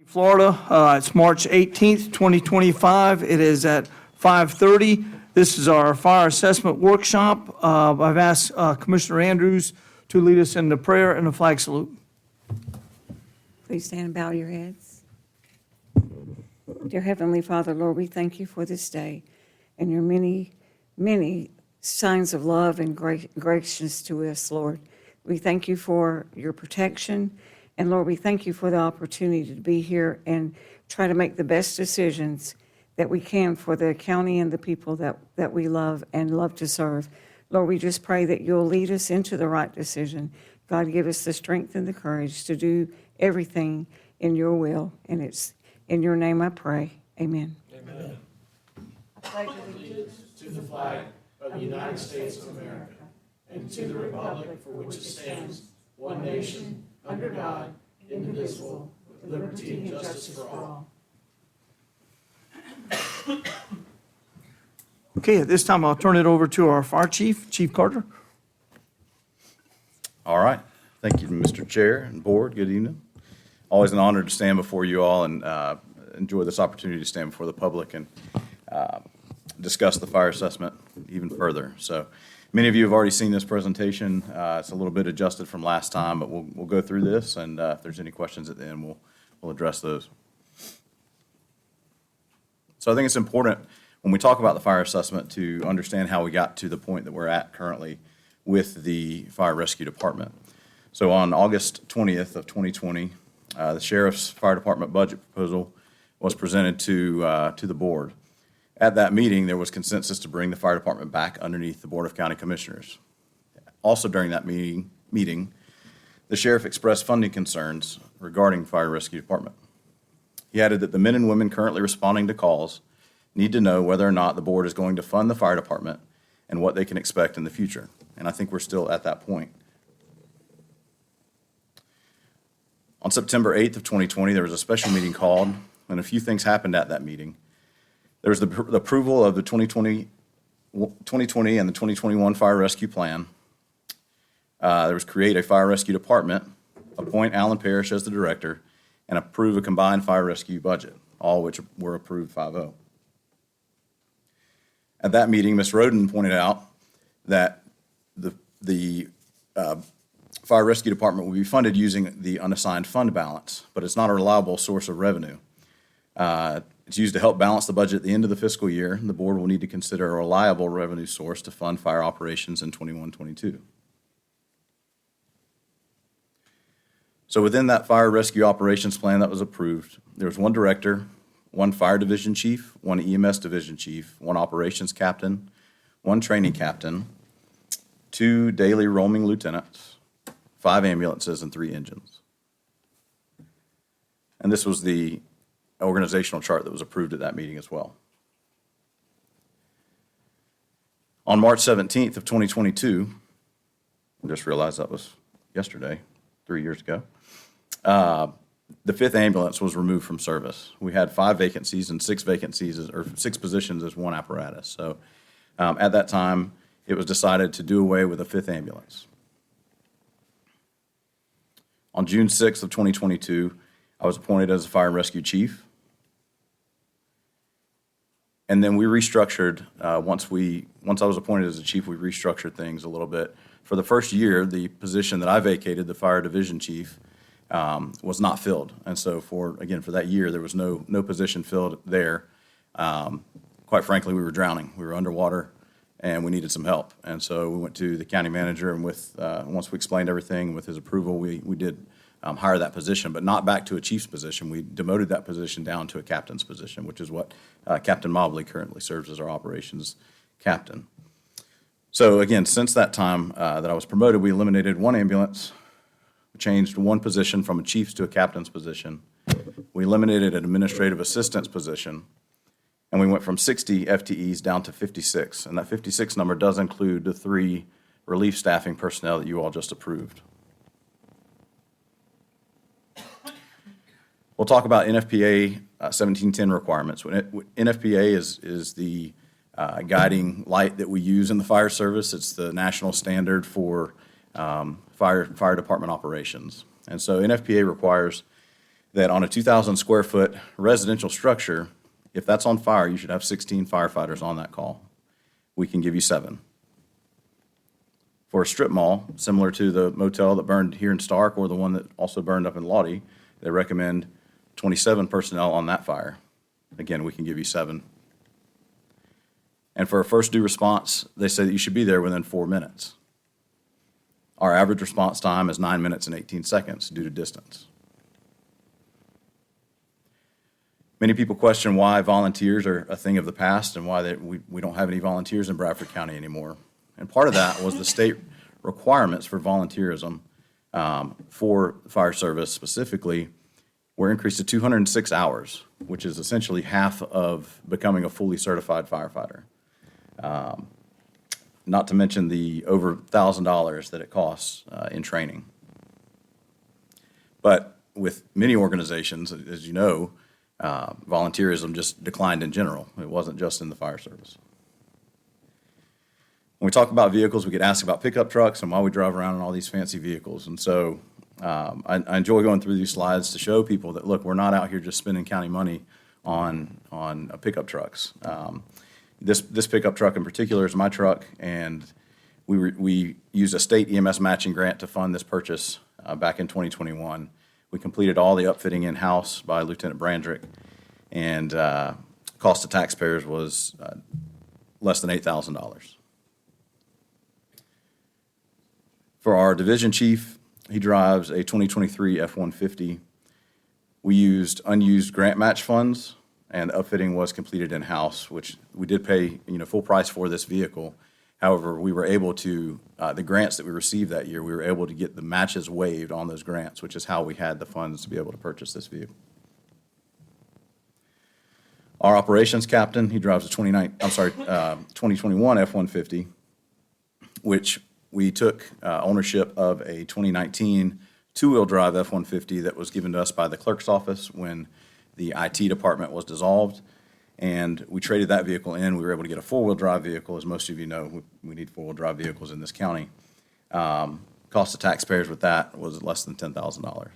Florida. It's March 18th, 2025. It is at 5:30. This is our fire assessment workshop. I've asked Commissioner Andrews to lead us in the prayer and the flag salute. Please stand and bow your heads. Dear Heavenly Father, Lord, we thank you for this day and your many, many signs of love and graciousness to us, Lord. We thank you for your protection. And Lord, we thank you for the opportunity to be here and try to make the best decisions that we can for the county and the people that we love and love to serve. Lord, we just pray that you'll lead us into the right decision. God, give us the strength and the courage to do everything in your will. And it's in your name I pray. Amen. Amen. I pledge allegiance to the flag of the United States of America and to the republic for which it stands, one nation, under God, indivisible, with liberty and justice for all. Okay, at this time, I'll turn it over to our fire chief, Chief Carter. All right. Thank you, Mr. Chair and Board. Good evening. Always an honor to stand before you all and enjoy this opportunity to stand before the public and discuss the fire assessment even further. So many of you have already seen this presentation. It's a little bit adjusted from last time, but we'll go through this, and if there's any questions at the end, we'll address those. So I think it's important when we talk about the fire assessment to understand how we got to the point that we're at currently with the fire rescue department. So on August 20th of 2020, the sheriff's fire department budget proposal was presented to the board. At that meeting, there was consensus to bring the fire department back underneath the Board of County Commissioners. Also during that meeting, the sheriff expressed funding concerns regarding the fire rescue department. He added that the men and women currently responding to calls need to know whether or not the board is going to fund the fire department and what they can expect in the future. And I think we're still at that point. On September 8th of 2020, there was a special meeting called, and a few things happened at that meeting. There was the approval of the 2020 and the 2021 fire rescue plan. There was create a fire rescue department, appoint Alan Parrish as the director, and approve a combined fire rescue budget, all which were approved 5-0. At that meeting, Ms. Roden pointed out that the fire rescue department will be funded using the unassigned fund balance, but it's not a reliable source of revenue. It's used to help balance the budget at the end of the fiscal year. The board will need to consider a reliable revenue source to fund fire operations in 21-22. So within that fire rescue operations plan that was approved, there was one director, one fire division chief, one EMS division chief, one operations captain, one training captain, 2 daily roaming lieutenants, 5 ambulances, and 3 engines. And this was the organizational chart that was approved at that meeting as well. On March 17th of 2022, I just realized that was yesterday, 3 years ago, the 5th ambulance was removed from service. We had 5 vacancies and 6 positions as one apparatus. So at that time, it was decided to do away with the 5th ambulance. On June 6th of 2022, I was appointed as a fire and rescue chief. And then we restructured, once I was appointed as a chief, we restructured things a little bit. For the first year, the position that I vacated, the fire division chief, was not filled. And so for that year, there was no position filled there. Quite frankly, we were drowning. We were underwater, and we needed some help. And so we went to the county manager, and once we explained everything, with his approval, we did hire that position, but not back to a chief's position. We demoted that position down to a captain's position, which is what Captain Mobley currently serves as our operations captain. So again, since that time that I was promoted, we eliminated 1 ambulance, we changed 1 position from a chief's to a captain's position. We eliminated an administrative assistant's position, and we went from 60 FTEs down to 56. And that 56 number does include the 3 relief staffing personnel that you all just approved. We'll talk about NFPA 1710 requirements. NFPA is the guiding light that we use in the fire service. It's the national standard for fire department operations. And so NFPA requires that on a 2,000 square foot residential structure, if that's on fire, you should have 16 firefighters on that call. We can give you 7. For a strip mall, similar to the motel that burned here in Stark or the one that also burned up in Lottie, they recommend 27 personnel on that fire. Again, we can give you 7. And for a first due response, they say that you should be there within 4 minutes. Our average response time is 9 minutes and 18 seconds due to distance. Many people question why volunteers are a thing of the past and why we don't have any volunteers in Bradford County anymore. And part of that was the state requirements for volunteerism for fire service specifically were increased to 206 hours, which is essentially half of becoming a fully certified firefighter. Not to mention the over $1,000 that it costs in training. But with many organizations, as you know, volunteerism just declined in general. It wasn't just in the fire service. When we talk about vehicles, we get asked about pickup trucks and why we drive around in all these fancy vehicles. And so I enjoy going through these slides to show people that, look, we're not out here just spending county money on pickup trucks. This pickup truck in particular is my truck, and we used a state EMS matching grant to fund this purchase back in 2021. We completed all the upfitting in-house by Lieutenant Brandrick, and cost to taxpayers was less than $8,000. For our division chief, he drives a 2023 F-150. We used unused grant match funds, and upfitting was completed in-house, which we did pay, full price for this vehicle. However, we were able to, the grants that we received that year, we were able to get the matches waived on those grants, which is how we had the funds to be able to purchase this vehicle. Our operations captain, he drives a 2021 F-150, which we took ownership of a 2019 two-wheel drive F-150 that was given to us by the clerk's office when the IT department was dissolved, and we traded that vehicle in. We were able to get a four-wheel drive vehicle. As most of you know, we need four-wheel drive vehicles in this county. Cost to taxpayers with that was less than $10,000.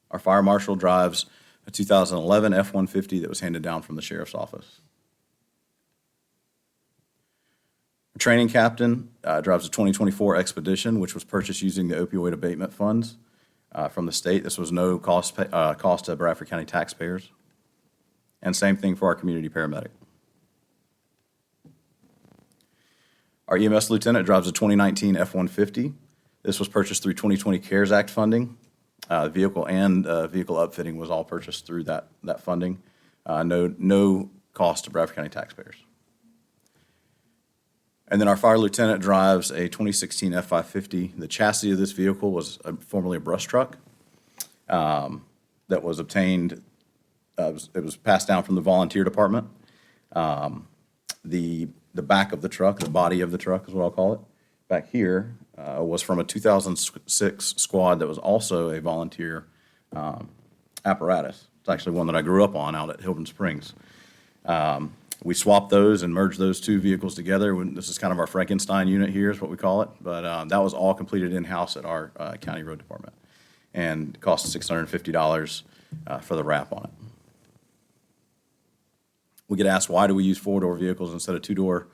Our fire marshal drives a 2011 F-150 that was handed down from the sheriff's office. Our training captain drives a 2024 Expedition, which was purchased using the opioid abatement funds from the state. This was no cost to Bradford County taxpayers. And same thing for our community paramedic. Our EMS lieutenant drives a 2019 F-150. This was purchased through 2020 CARES Act funding. Vehicle and vehicle upfitting was all purchased through that funding. No cost to Bradford County taxpayers. And then our fire lieutenant drives a 2016 F-550. The chassis of this vehicle was formerly a brush truck that was obtained. It was passed down from the volunteer department. The back of the truck, the body of the truck is what I'll call it, back here was from a 2006 squad that was also a volunteer apparatus. It's actually one that I grew up on out at Hilton Springs. We swapped those and merged those two vehicles together. This is kind of our Frankenstein unit here is what we call it. But that was all completed in-house at our county road department and cost $650 for the wrap on it. We get asked, why do we use four-door vehicles instead of two-door?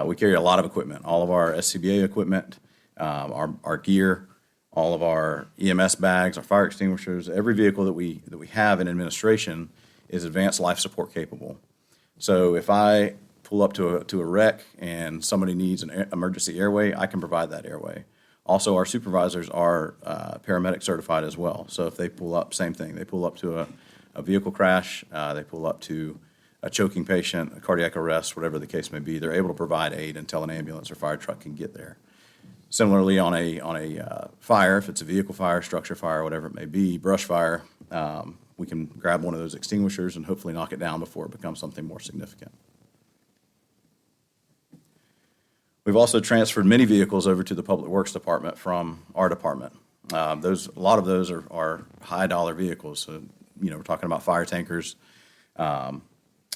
We carry a lot of equipment, all of our SCBA equipment, our gear, all of our EMS bags, our fire extinguishers. Every vehicle that we have in administration is advanced life support capable. So if I pull up to a wreck and somebody needs an emergency airway, I can provide that airway. Also, our supervisors are paramedic certified as well. So if they pull up, same thing. They pull up to a vehicle crash, they pull up to a choking patient, a cardiac arrest, whatever the case may be, they're able to provide aid until an ambulance or fire truck can get there. Similarly, on a fire, if it's a vehicle fire, structure fire, whatever it may be, brush fire, we can grab one of those extinguishers and hopefully knock it down before it becomes something more significant. We've also transferred many vehicles over to the Public Works Department from our department. A lot of those are high-dollar vehicles. So, we're talking about fire tankers,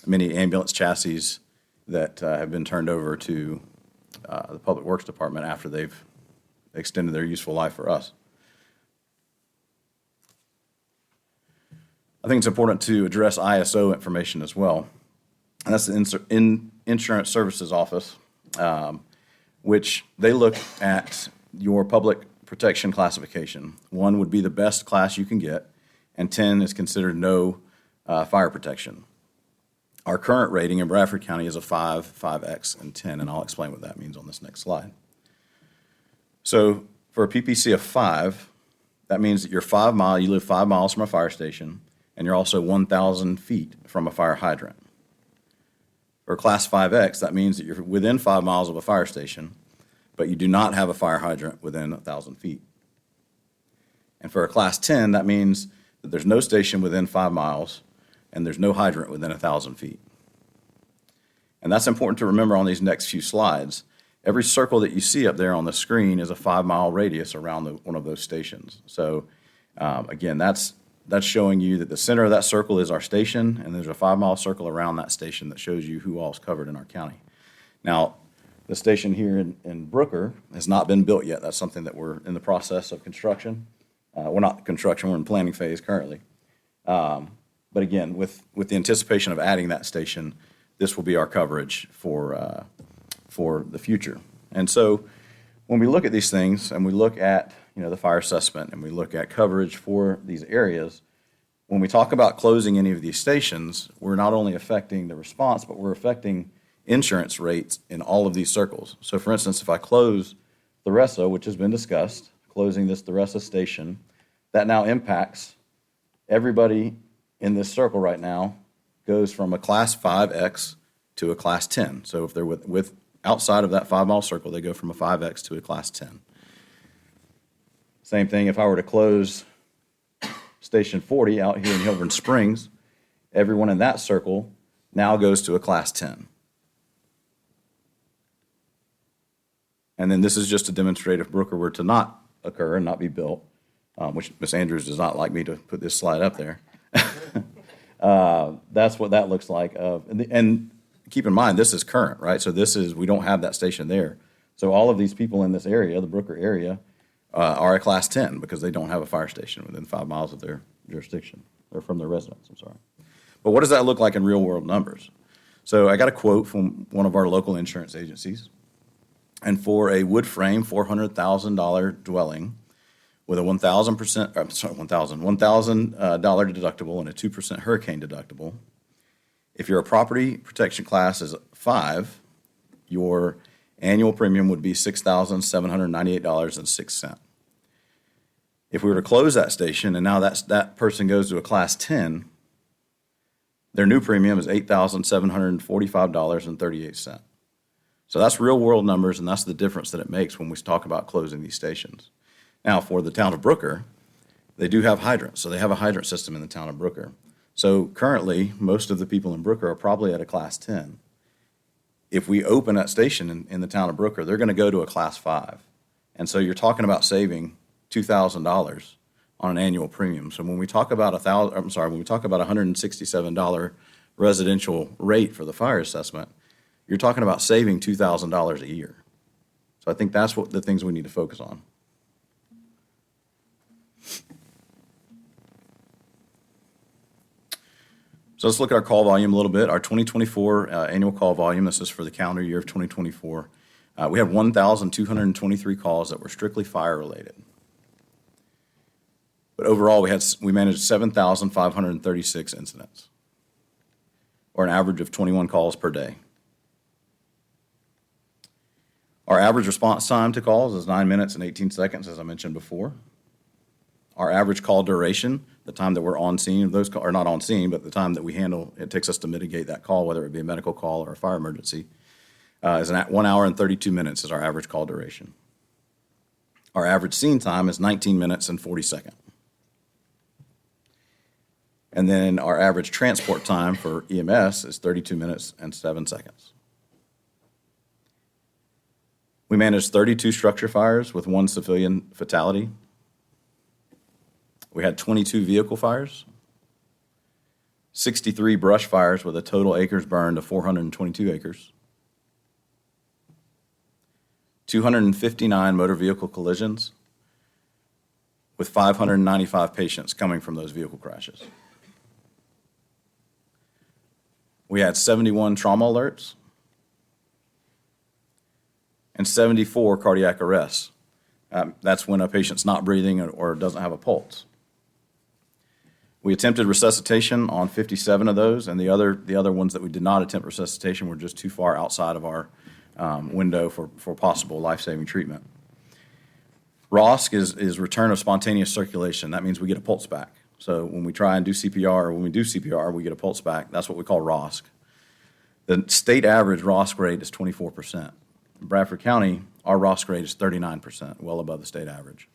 many ambulance chassis that have been turned over to the Public Works Department after they've extended their useful life for us. I think it's important to address ISO information as well. And that's the Insurance Services Office, which they look at your public protection classification. 1 would be the best class you can get, and 10 is considered no fire protection. Our current rating in Bradford County is a 5, 5X, and 10, and I'll explain what that means on this next slide. So for a PPC of 5, that means that you live 5 miles from a fire station, and you're also 1,000 feet from a fire hydrant. For Class 5X, that means that you're within 5 miles of a fire station, but you do not have a fire hydrant within 1,000 feet. And for a Class 10, that means that there's no station within 5 miles, and there's no hydrant within 1,000 feet. And that's important to remember on these next few slides. Every circle that you see up there on the screen is a 5-mile radius around one of those stations. So again, that's showing you that the center of that circle is our station, and there's a 5-mile circle around that station that shows you who all is covered in our county. Now, the station here in Brooker has not been built yet. That's something that we're in the process of construction. We're not construction, we're in planning phase currently. But again, with the anticipation of adding that station, this will be our coverage for the future. And so when we look at these things and we look at the fire assessment and we look at coverage for these areas, when we talk about closing any of these stations, we're not only affecting the response, but we're affecting insurance rates in all of these circles. So for instance, if I close Theresa, which has been discussed, closing this Theresa station, that now impacts everybody in this circle right now goes from a Class 5X to a Class 10. So if they're with outside of that 5-mile circle, they go from a 5X to a Class 10. Same thing if I were to close Station 40 out here in Hilburn Springs, everyone in that circle now goes to a Class 10. And then this is just to demonstrate if Brooker were to not occur and not be built, which Ms. Andrews does not like me to put this slide up there. That's what that looks like. And keep in mind, this is current, right? So we don't have that station there. So all of these people in this area, the Brooker area, are a Class 10 because they don't have a fire station within 5 miles of their jurisdiction, or from their residence, I'm sorry. But what does that look like in real world numbers? So I got a quote from one of our local insurance agencies. And for a wood frame, $400,000 dwelling with a $1,000 deductible and a 2% hurricane deductible, if your property protection class is 5, your annual premium would be $6,798.06. If we were to close that station and now that person goes to a Class 10, their new premium is $8,745.38. So that's real world numbers, and that's the difference that it makes when we talk about closing these stations. Now, for the town of Brooker, they do have hydrants, so they have a hydrant system in the town of Brooker. So currently, most of the people in Brooker are probably at a Class 10. If we open that station in the town of Brooker, they're going to go to a Class 5. And so you're talking about saving $2,000 on an annual premium. So when we talk about when we talk about $167 residential rate for the fire assessment, you're talking about saving $2,000 a year. So I think that's what the things we need to focus on. So let's look at our call volume a little bit. Our 2024 annual call volume, this is for the calendar year of 2024. We have 1,223 calls that were strictly fire related. But overall, we managed 7,536 incidents, or an average of 21 calls per day. Our average response time to calls is 9 minutes and 18 seconds, as I mentioned before. Our average call duration, the time that we're on scene, or not on scene, but the time that we handle, it takes us to mitigate that call, whether it be a medical call or a fire emergency, is 1 hour and 32 minutes is our average call duration. Our average scene time is 19 minutes and 40 seconds. And then our average transport time for EMS is 32 minutes and 7 seconds. We managed 32 structure fires with 1 civilian fatality. We had 22 vehicle fires, 63 brush fires with a total acres burned of 422 acres, 259 motor vehicle collisions with 595 patients coming from those vehicle crashes. we had 71 trauma alerts and 74 cardiac arrests. That's when a patient's not breathing or doesn't have a pulse. We attempted resuscitation on 57 of those, and the other ones that we did not attempt resuscitation were just too far outside of our window for possible life-saving treatment. ROSC is return of spontaneous circulation. That means we get a pulse back. So when we try and do CPR, or when we do CPR, we get a pulse back. That's what we call ROSC. The state average ROSC rate is 24%. In Bradford County, our ROSC rate is 39%, well above the state average.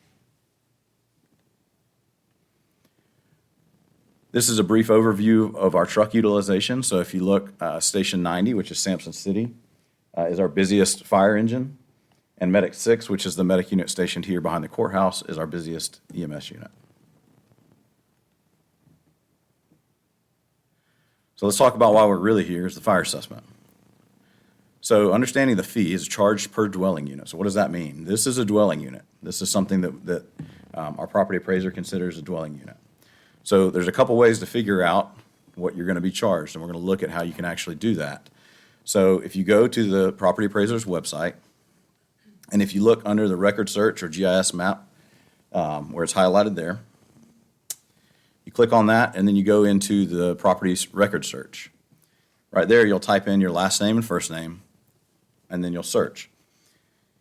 This is a brief overview of our truck utilization. So if you look, Station 90, which is Sampson City, is our busiest fire engine, and Medic 6, which is the medic unit stationed here behind the courthouse, is our busiest EMS unit. So let's talk about why we're really here is the fire assessment. So understanding the fee is charged per dwelling unit. So what does that mean? This is a dwelling unit. This is something that our property appraiser considers a dwelling unit. So there's a couple ways to figure out what you're going to be charged, and we're going to look at how you can actually do that. So if you go to the property appraiser's website, and if you look under the record search or GIS map, where it's highlighted there, you click on that, and then you go into the property's record search. Right there, you'll type in your last name and first name, and then you'll search.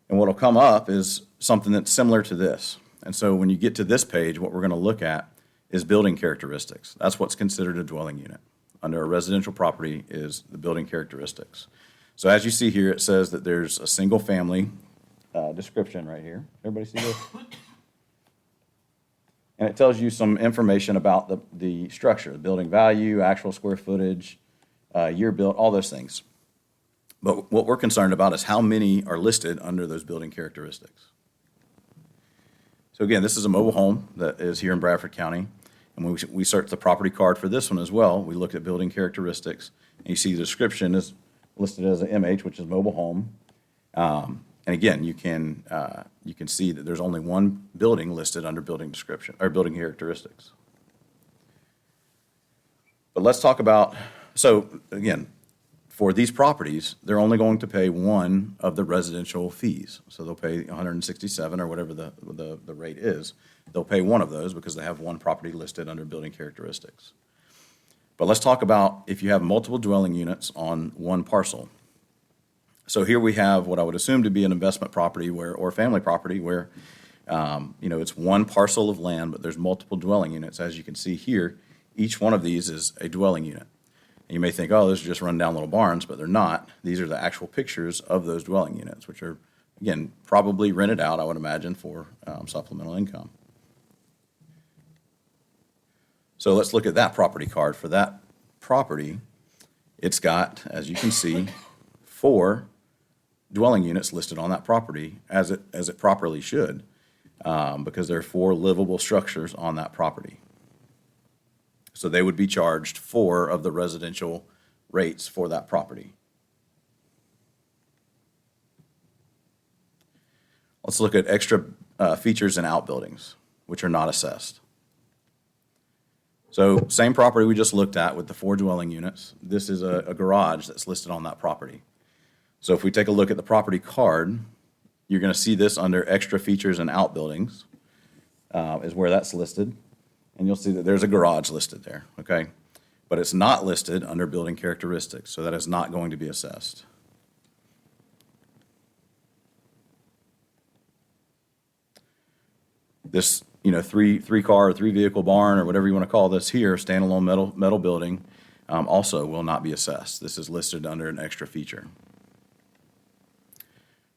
And what'll come up is something that's similar to this. And so when you get to this page, what we're going to look at is building characteristics. That's what's considered a dwelling unit. Under a residential property is the building characteristics. So as you see here, it says that there's a single family description right here. Everybody see this? And it tells you some information about the structure, the building value, actual square footage, year built, all those things. But what we're concerned about is how many are listed under those building characteristics. So again, this is a mobile home that is here in Bradford County. And when we search the property card for this one as well, we look at building characteristics. And you see the description is listed as an MH, which is mobile home. And again, you can see that there's only one building listed under building description or building characteristics. But let's talk about, so again, for these properties, they're only going to pay one of the residential fees. So they'll pay 167 or whatever the rate is. They'll pay one of those because they have one property listed under building characteristics. But let's talk about if you have multiple dwelling units on one parcel. So here we have what I would assume to be an investment property or family property where it's one parcel of land, but there's multiple dwelling units. As you can see here, each one of these is a dwelling unit. And you may think, oh, those are just run down little barns, but they're not. These are the actual pictures of those dwelling units, which are, again, probably rented out, I would imagine, for supplemental income. So let's look at that property card. For that property, it's got, as you can see, 4 dwelling units listed on that property as it properly should, because there are 4 livable structures on that property. So they would be charged 4 of the residential rates for that property. Let's look at extra features and outbuildings, which are not assessed. So same property we just looked at with the 4 dwelling units. This is a garage that's listed on that property. So if we take a look at the property card, you're going to see this under extra features and outbuildings is where that's listed. And you'll see that there's a garage listed there, okay? But it's not listed under building characteristics, so that is not going to be assessed. This, 3-car or 3-vehicle barn or whatever you want to call this here, standalone metal building, also will not be assessed. This is listed under an extra feature.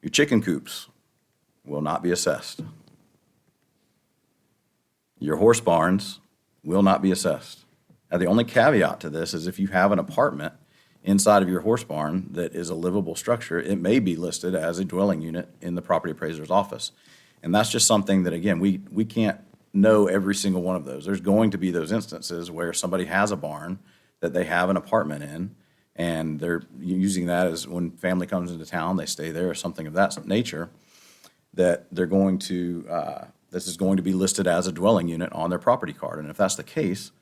Your chicken coops will not be assessed. Your horse barns will not be assessed. Now, the only caveat to this is if you have an apartment inside of your horse barn that is a livable structure, it may be listed as a dwelling unit in the property appraiser's office. And that's just something that, again, we can't know every single one of those. There's going to be those instances where somebody has a barn that they have an apartment in, and they're using that as when family comes into town, they stay there or something of that nature, that they're going to, this is going to be listed as a dwelling unit on their property card. And if that's the case,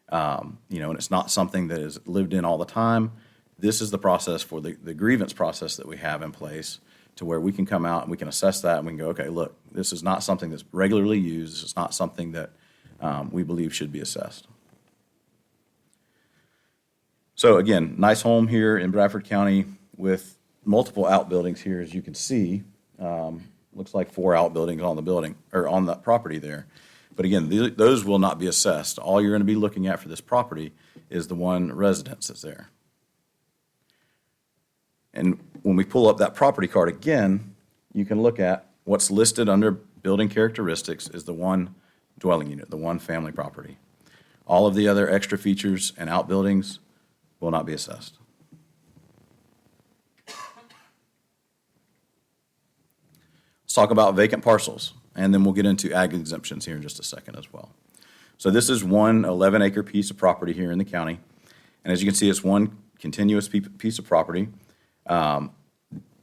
and it's not something that is lived in all the time, this is the process for the grievance process that we have in place to where we can come out and we can assess that and we can go, okay, look, this is not something that's regularly used. It's not something that we believe should be assessed. So again, nice home here in Bradford County with multiple outbuildings here, as you can see. Looks like 4 outbuildings on the building, or on the property there. But again, those will not be assessed. All you're going to be looking at for this property is the one residence that's there. And when we pull up that property card again, you can look at what's listed under building characteristics is the one dwelling unit, the one family property. All of the other extra features and outbuildings will not be assessed. Let's talk about vacant parcels, and then we'll get into ag exemptions here in just a second as well. So this is one 11-acre piece of property here in the county, and as you can see, it's one continuous piece of property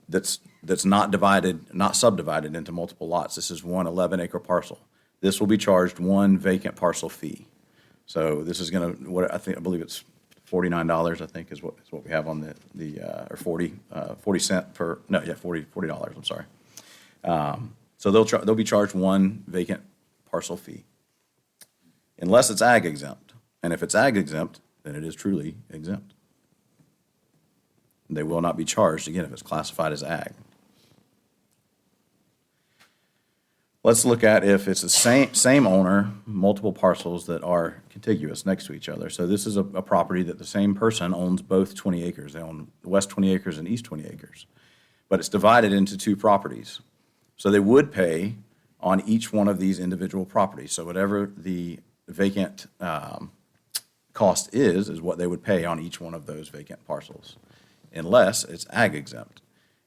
that's not subdivided into multiple lots. This is one 11-acre parcel. This will be charged one vacant parcel fee. So this is going to, I believe it's $49, I think, is what we have on or 40 cent per, no, yeah, $40, I'm sorry. So they'll be charged one vacant parcel fee, unless it's ag exempt. And if it's ag exempt, then it is truly exempt. They will not be charged, again, if it's classified as ag. Let's look at if it's the same owner, multiple parcels that are contiguous next to each other. So this is a property that the same person owns both 20 acres. They own west 20 acres and east 20 acres. But it's divided into 2 properties. So they would pay on each one of these individual properties. So whatever the vacant cost is what they would pay on each one of those vacant parcels, unless it's ag exempt.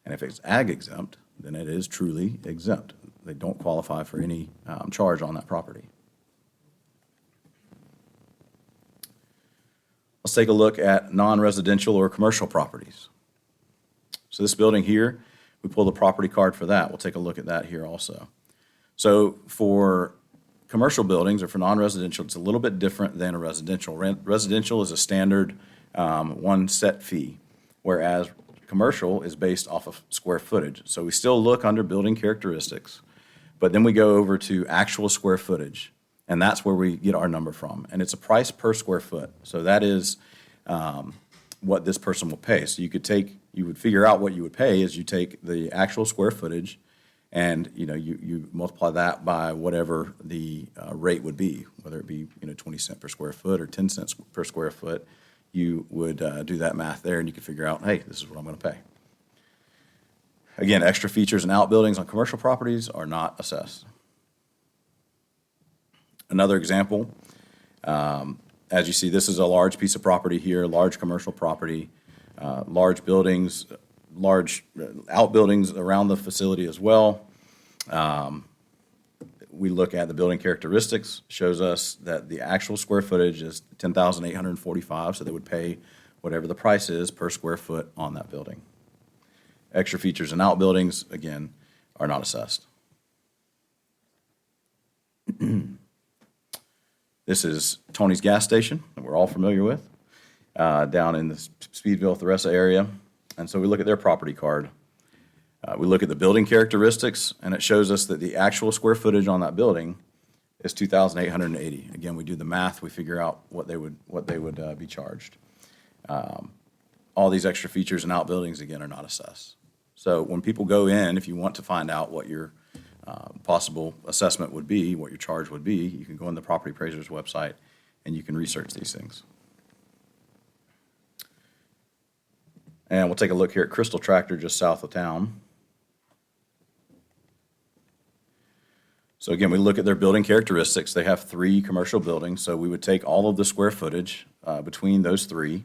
And if it's ag exempt, then it is truly exempt. They don't qualify for any charge on that property. Let's take a look at non-residential or commercial properties. So this building here, we pull the property card for that. We'll take a look at that here also. So for commercial buildings or for non-residential, it's a little bit different than a residential. Residential is a standard one set fee, whereas commercial is based off of square footage. So we still look under building characteristics, but then we go over to actual square footage, and that's where we get our number from. And it's a price per square foot. So that is what this person will pay. So you would figure out what you would pay as you take the actual square footage and you multiply that by whatever the rate would be, whether it be 20 cents per square foot or 10 cents per square foot. You would do that math there, and you could figure out, hey, this is what I'm going to pay. Again, extra features and outbuildings on commercial properties are not assessed. Another example, as you see, this is a large piece of property here, large commercial property, large buildings, large outbuildings around the facility as well. We look at the building characteristics, shows us that the actual square footage is 10,845, so they would pay whatever the price is per square foot on that building. Extra features and outbuildings, again, are not assessed. This is Tony's gas station that we're all familiar with down in the Speedville, Theresa area. And so we look at their property card. We look at the building characteristics, and it shows us that the actual square footage on that building is 2,880. Again, we do the math, we figure out what they would be charged. All these extra features and outbuildings, again, are not assessed. So when people go in, if you want to find out what your possible assessment would be, what your charge would be, you can go on the property appraiser's website and you can research these things. And we'll take a look here at Crystal Tractor just south of town. So again, we look at their building characteristics. They have 3 commercial buildings, so we would take all of the square footage between those 3,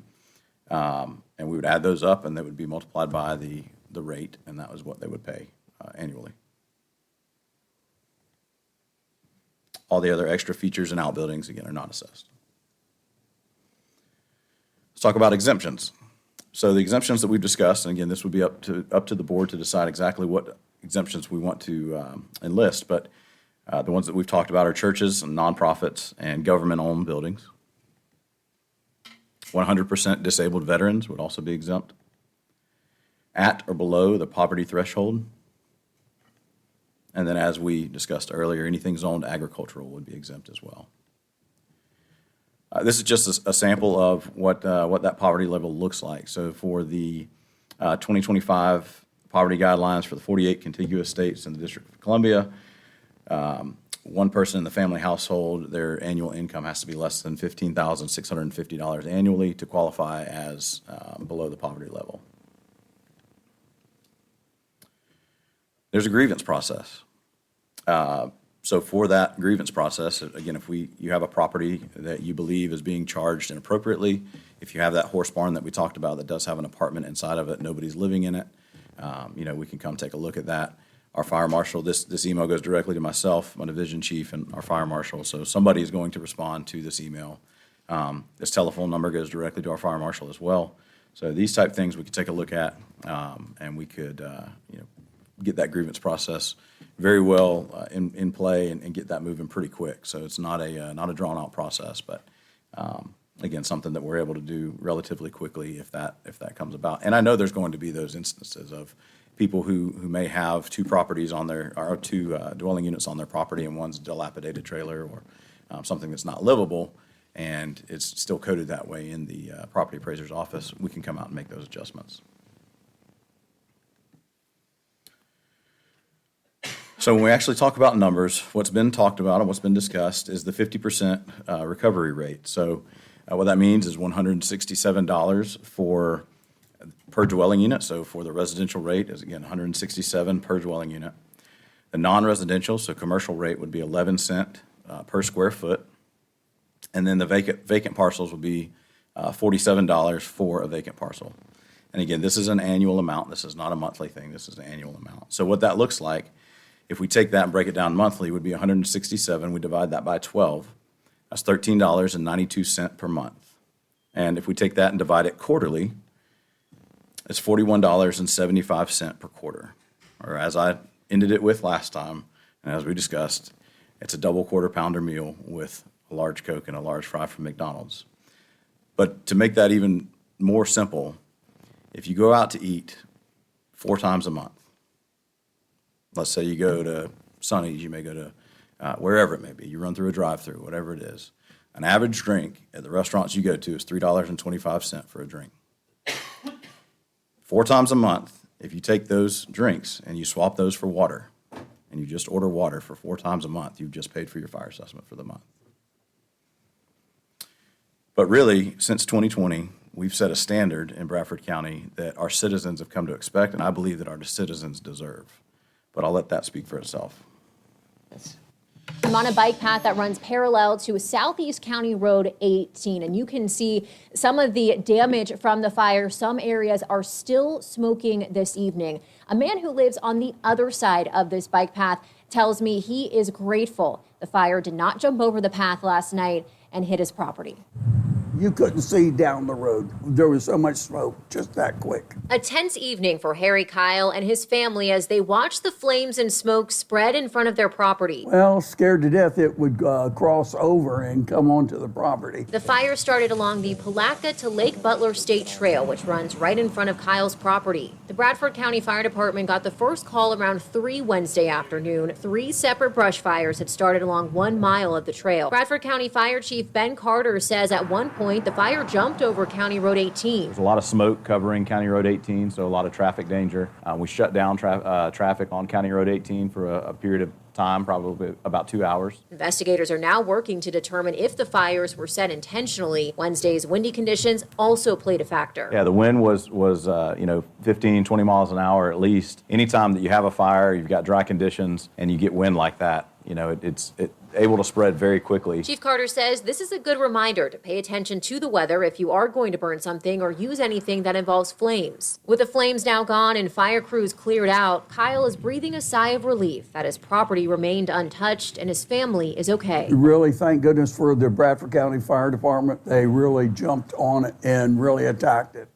and we would add those up, and they would be multiplied by the rate, and that was what they would pay annually. All the other extra features and outbuildings, again, are not assessed. Let's talk about exemptions. So the exemptions that we've discussed, and again, this would be up to the board to decide exactly what exemptions we want to enlist, but the ones that we've talked about are churches and nonprofits and government-owned buildings. 100% disabled veterans would also be exempt. At or below the poverty threshold. And then, as we discussed earlier, anything zoned agricultural would be exempt as well. This is just a sample of what that poverty level looks like. So for the 2025 poverty guidelines for the 48 contiguous states in the District of Columbia, one person in the family household, their annual income has to be less than $15,650 annually to qualify as below the poverty level. There's a grievance process. So for that grievance process, again, if you have a property that you believe is being charged inappropriately, if you have that horse barn that we talked about that does have an apartment inside of it, nobody's living in it, we can come take a look at that. Our fire marshal, this email goes directly to myself, my division chief, and our fire marshal. So somebody is going to respond to this email. This telephone number goes directly to our fire marshal as well. So these type things we could take a look at, and we could, get that grievance process very well in play and get that moving pretty quick. So it's not a drawn-out process, but again, something that we're able to do relatively quickly if that comes about. And I know there's going to be those instances of people who may have two properties on their, or two dwelling units on their property, and one's a dilapidated trailer or something that's not livable, and it's still coded that way in the property appraiser's office. We can come out and make those adjustments. So when we actually talk about numbers, what's been talked about and what's been discussed is the 50% recovery rate. So what that means is $167 per dwelling unit. So for the residential rate is, again, $167 per dwelling unit. The non-residential, so commercial rate, would be 11 cents per square foot. And then the vacant parcels would be $47 for a vacant parcel. And again, this is an annual amount. This is not a monthly thing. This is an annual amount. So what that looks like, if we take that and break it down monthly, would be 167. We divide that by 12. That's $13.92 per month. And if we take that and divide it quarterly, it's $41.75 per quarter. Or as I ended it with last time, and as we discussed, it's a double quarter pounder meal with a large Coke and a large fry from McDonald's. But to make that even more simple, if you go out to eat 4 times a month, let's say you go to Sonny's, you may go to wherever it may be. You run through a drive-through, whatever it is. An average drink at the restaurants you go to is $3.25 for a drink. 4 times a month, if you take those drinks and you swap those for water, and you just order water for 4 times a month, you've just paid for your fire assessment for the month. But really, since 2020, we've set a standard in Bradford County that our citizens have come to expect, and I believe that our citizens deserve. But I'll let that speak for itself. I'm on a bike path that runs parallel to Southeast County Road 18, and you can see some of the damage from the fire. Some areas are still smoking this evening. A man who lives on the other side of this bike path tells me he is grateful the fire did not jump over the path last night and hit his property. You couldn't see down the road. There was so much smoke, just that quick. A tense evening for Harry Kyle and his family as they watched the flames and smoke spread in front of their property. Well, scared to death it would cross over and come onto the property. The fire started along the Palatka to Lake Butler State Trail, which runs right in front of Kyle's property. The Bradford County Fire Department got the first call around 3 Wednesday afternoon. 3 separate brush fires had started along 1 mile of the trail. Bradford County Fire Chief Ben Carter says at one point the fire jumped over County Road 18. There's a lot of smoke covering County Road 18, so a lot of traffic danger. We shut down traffic on County Road 18 for a period of time, probably about 2 hours. Investigators are now working to determine if the fires were set intentionally. Wednesday's windy conditions also played a factor. Yeah, the wind was 15, 20 miles an hour at least. Anytime that you have a fire, you've got dry conditions, and you get wind like that, it's able to spread very quickly. Chief Carter says this is a good reminder to pay attention to the weather if you are going to burn something or use anything that involves flames. With the flames now gone and fire crews cleared out, Kyle is breathing a sigh of relief that his property remained untouched and his family is okay. Really, thank goodness for the Bradford County Fire Department. They really jumped on it and really attacked it.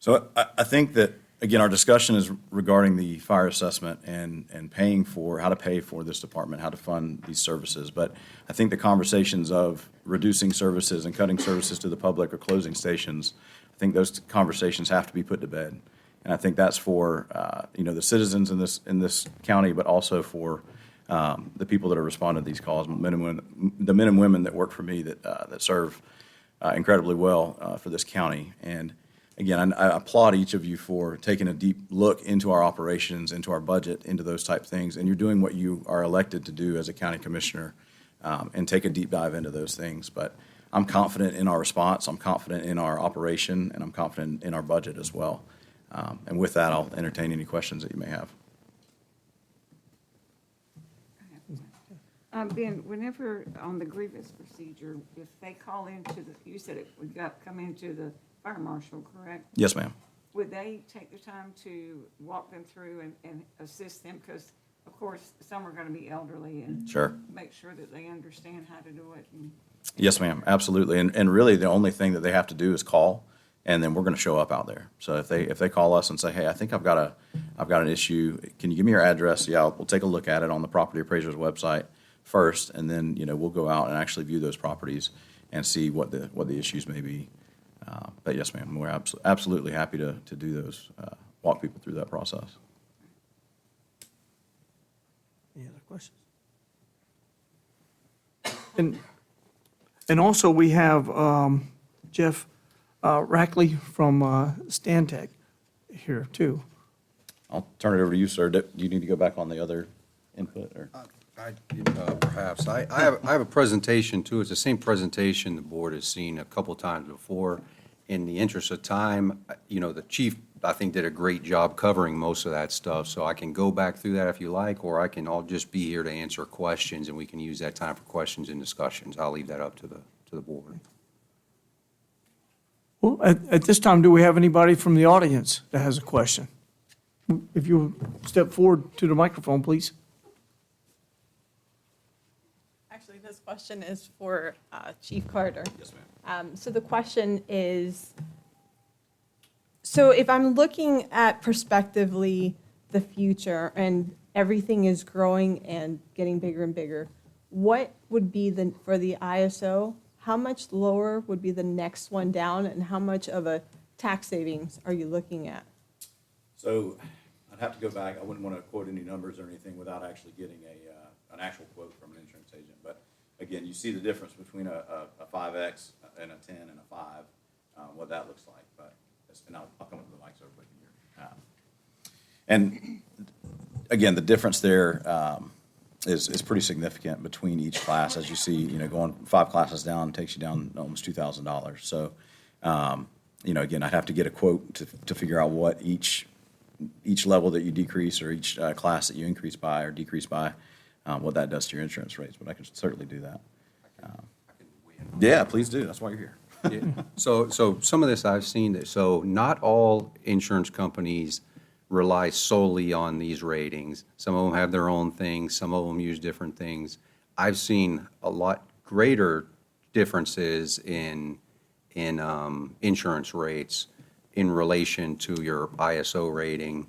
So I think that, again, our discussion is regarding the fire assessment and paying for, how to pay for this department, how to fund these services. But I think the conversations of reducing services and cutting services to the public or closing stations, I think those conversations have to be put to bed. And I think that's for, the citizens in this county, but also for the people that are responding to these calls, the men and women that work for me that serve incredibly well for this county. And again, I applaud each of you for taking a deep look into our operations, into our budget, into those type things. And you're doing what you are elected to do as a county commissioner, and take a deep dive into those things. But I'm confident in our response, I'm confident in our operation, and I'm confident in our budget as well. And with that, I'll entertain any questions that you may have. Ben, whenever on the grievance procedure, if they call into you said it would come into the fire marshal, correct? Yes, ma'am. Would they take the time to walk them through and assist them? Because, of course, some are going to be elderly and Sure. make sure that they understand how to do it. Yes, ma'am, absolutely. And really, the only thing that they have to do is call, and then we're going to show up out there. So if they call us and say, hey, I think I've got an issue, can you give me your address? Yeah, we'll take a look at it on the property appraiser's website first, and then, we'll go out and actually view those properties and see what the issues may be. But yes, ma'am, we're absolutely happy to do those, walk people through that process. Any other questions? And also, we have Jeff Rackley from Stantec here, too. I'll turn it over to you, sir. Do you need to go back on the other input, or? Perhaps. I have a presentation, too. It's the same presentation the board has seen a couple times before. In the interest of time, the chief, I think, did a great job covering most of that stuff, so I can go back through that if you like, or I'll just be here to answer questions, and we can use that time for questions and discussions. I'll leave that up to the board. Well, at this time, do we have anybody from the audience that has a question? If you step forward to the microphone, please. Actually, this question is for Chief Carter. Yes, ma'am. So the question is, so if I'm looking at prospectively the future and everything is growing and getting bigger and bigger, what would be for the ISO, how much lower would be the next one down, and how much of a tax savings are you looking at? So I'd have to go back. I wouldn't want to quote any numbers or anything without actually getting an actual quote from an insurance agent. But again, you see the difference between a 5X and a 10 and a 5, what that looks like. But and I'll come up with the mic so everybody can hear. And again, the difference there is pretty significant between each class. As you see, going 5 classes down takes you down almost $2,000. So, again, I'd have to get a quote to figure out what each level that you decrease or each class that you increase by or decrease by, what that does to your insurance rates. But I can certainly do that. Yeah, please do. That's why you're here. Yeah. So some of this I've seen, so not all insurance companies rely solely on these ratings. Some of them have their own things, some of them use different things. I've seen a lot greater differences in insurance rates in relation to your ISO rating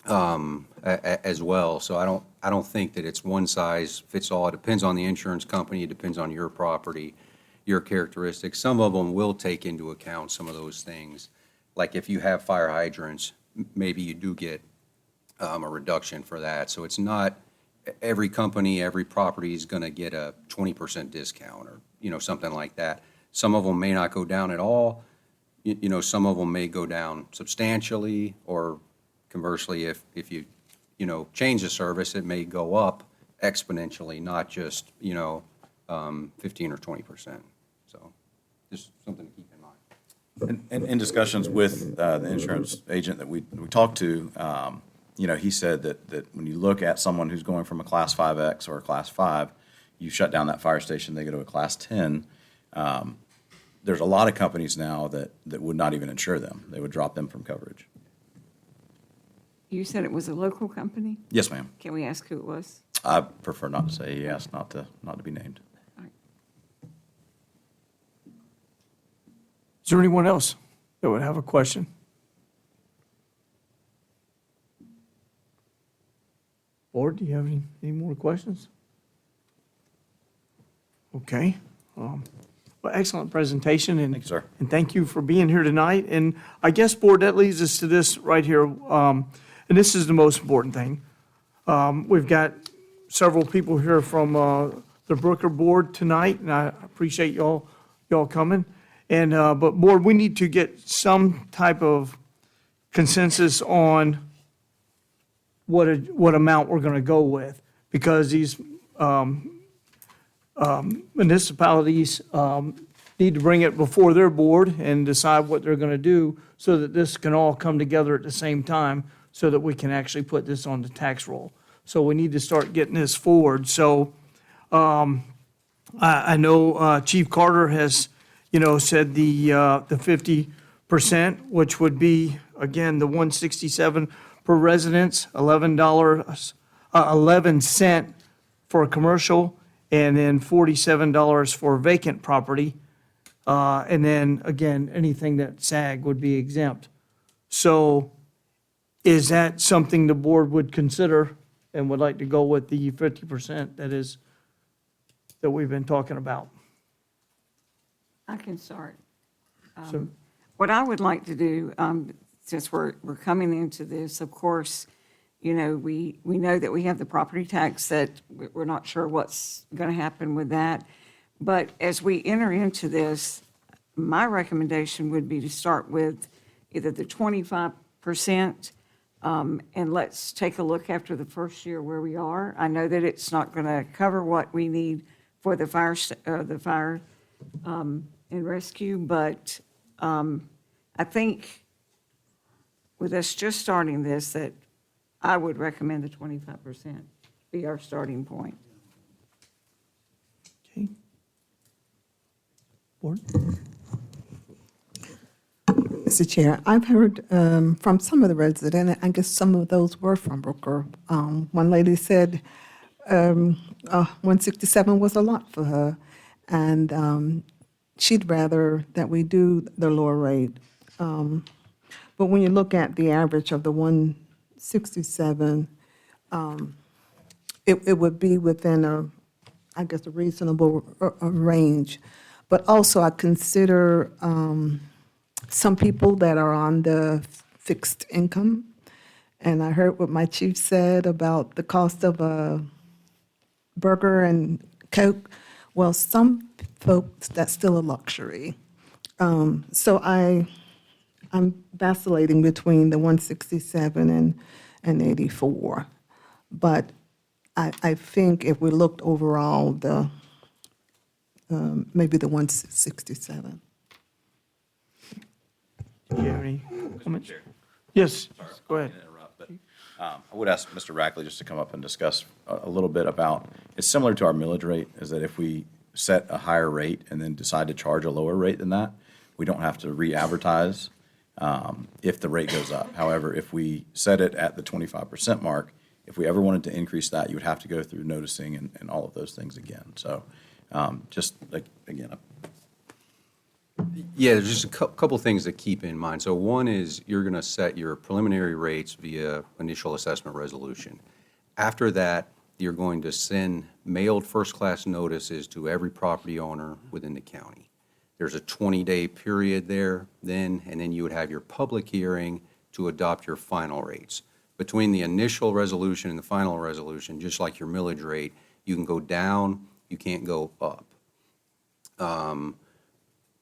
as well. So I don't think that it's one size fits all. It depends on the insurance company, it depends on your property, your characteristics. Some of them will take into account some of those things. Like if you have fire hydrants, maybe you do get a reduction for that. So it's not every company, every property is going to get a 20% discount or, something like that. Some of them may not go down at all. Some of them may go down substantially, or conversely, if you, change the service, it may go up exponentially, not just, 15 or 20%. So just something to keep in mind. And in discussions with the insurance agent that we talked to, he said that when you look at someone who's going from a Class 5X or a Class 5, you shut down that fire station, they go to a Class 10. There's a lot of companies now that would not even insure them. They would drop them from coverage. You said it was a local company? Yes, ma'am. Can we ask who it was? I prefer not to say. He asked not to be named. All right. Is there anyone else that would have a question? Board, do you have any more questions? Okay. Well, excellent presentation, and Thank you, sir. And thank you for being here tonight. And I guess, Board, that leads us to this right here, and this is the most important thing. We've got several people here from the Brooker Board tonight, and I appreciate y'all coming. And but Board, we need to get some type of consensus on what amount we're going to go with, because these municipalities need to bring it before their board and decide what they're going to do, so that this can all come together at the same time, so that we can actually put this on the tax roll. So we need to start getting this forward. So I know Chief Carter has, said the 50%, which would be, again, the $167 per residence, $11 for a commercial, and then $47 for vacant property. And then, again, anything that SAG would be exempt. So is that something the board would consider and would like to go with the 50% that we've been talking about? I can start. So- What I would like to do, since we're coming into this, of course, we know that we have the property tax that we're not sure what's going to happen with that. But as we enter into this, my recommendation would be to start with either the 25%, and let's take a look after the first year where we are. I know that it's not going to cover what we need for the fire and rescue, but I think with us just starting this, that I would recommend the 25% be our starting point. Okay. Board? Mr. Chair, I've heard from some of the residents, I guess some of those were from Brooker. One lady said 167 was a lot for her, and she'd rather that we do the lower rate. But when you look at the average of the 167, it would be within a reasonable range. But also I consider some people that are on the fixed income. And I heard what my chief said about the cost of a burger and Coke. Well, some folks, that's still a luxury. So I'm vacillating between the 167 and 84. But I think if we looked overall, maybe the 167. Do you have any comments? Yes, go ahead. I would ask Mr. Rackley just to come up and discuss a little bit about, it's similar to our millage rate, is that if we set a higher rate and then decide to charge a lower rate than that, we don't have to re-advertise if the rate goes up. However, if we set it at the 25% mark, if we ever wanted to increase that, you would have to go through noticing and all of those things again. So just like, again, Yeah, there's just a couple things to keep in mind. So one is you're going to set your preliminary rates via initial assessment resolution. After that, you're going to send mailed first-class notices to every property owner within the county. There's a 20-day period there then, and then you would have your public hearing to adopt your final rates. Between the initial resolution and the final resolution, just like your millage rate, you can go down, you can't go up.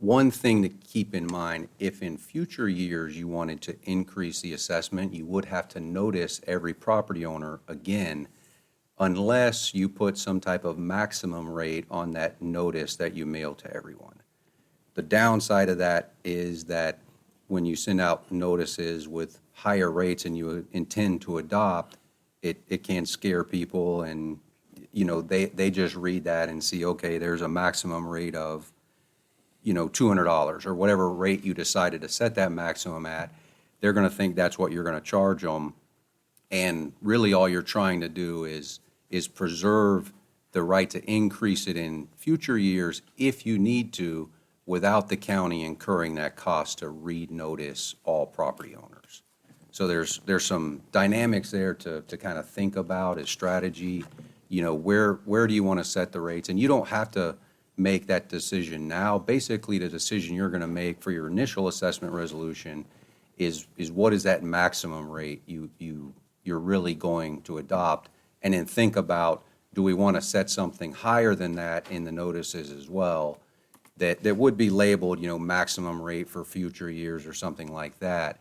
One thing to keep in mind, if in future years you wanted to increase the assessment, you would have to notice every property owner again, unless you put some type of maximum rate on that notice that you mail to everyone. The downside of that is that when you send out notices with higher rates and you intend to adopt, it can scare people, and they just read that and see, okay, there's a maximum rate of $200 or whatever rate you decided to set that maximum at. They're going to think that's what you're going to charge them. And really all you're trying to do is preserve the right to increase it in future years if you need to, without the county incurring that cost to re-notice all property owners. So there's some dynamics there to kind of think about as strategy. You know, where do you want to set the rates? And you don't have to make that decision now. Basically, the decision you're going to make for your initial assessment resolution is what is that maximum rate you're really going to adopt? And then think about, do we want to set something higher than that in the notices as well? That would be labeled, you know, maximum rate for future years or something like that,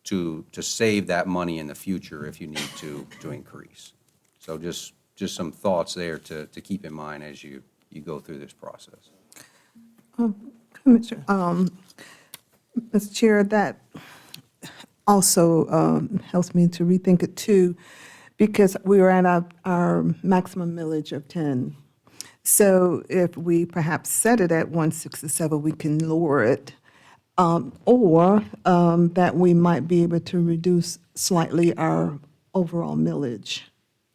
to save that money in the future if you need to increase. So just some thoughts there to keep in mind as you go through this process. Commissioner, Mr. Chair, that also helps me to rethink it too, because we are at our maximum millage of 10. So if we perhaps set it at 167, we can lower it, or that we might be able to reduce slightly our overall millage.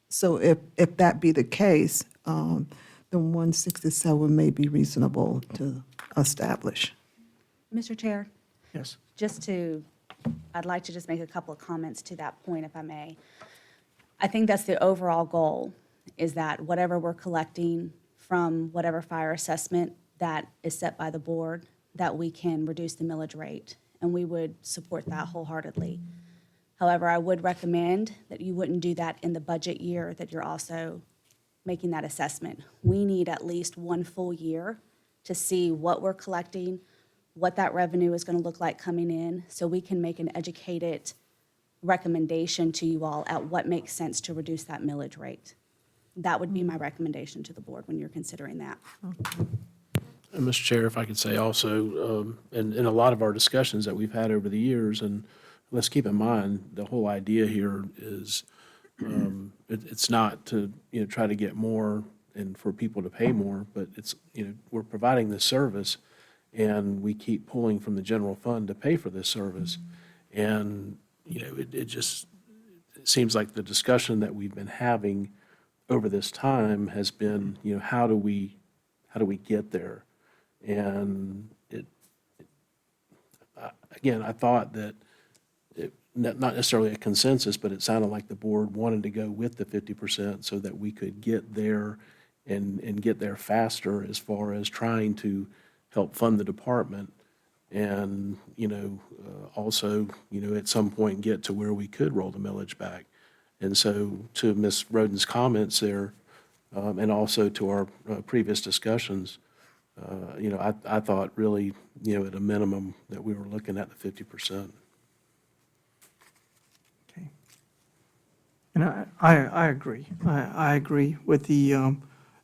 So if that be the case, then 167 may be reasonable to establish. Mr. Chair, Yes. I'd like to just make a couple of comments to that point, if I may. I think that's the overall goal, is that whatever we're collecting from whatever fire assessment that is set by the board, that we can reduce the millage rate, and we would support that wholeheartedly. However, I would recommend that you wouldn't do that in the budget year that you're also making that assessment. We need at least one full year to see what we're collecting, what that revenue is going to look like coming in, so we can make an educated recommendation to you all at what makes sense to reduce that millage rate. That would be my recommendation to the board when you're considering that. And Mr. Chair, if I could say also, in a lot of our discussions that we've had over the years, and let's keep in mind, the whole idea here is it's not to, you know, try to get more and for people to pay more, but it's, you know, we're providing this service, and we keep pulling from the general fund to pay for this service. And, you know, it just seems like the discussion that we've been having over this time has been, you know, how do we get there? And again, I thought that not necessarily a consensus, but it sounded like the board wanted to go with the 50% so that we could get there and get there faster as far as trying to help fund the department. And, you know, also, you know, at some point get to where we could roll the millage back. And so to Ms. Roden's comments there, and also to our previous discussions, you know, I thought really, you know, at a minimum that we were looking at the 50%. Okay. And I agree. I agree with the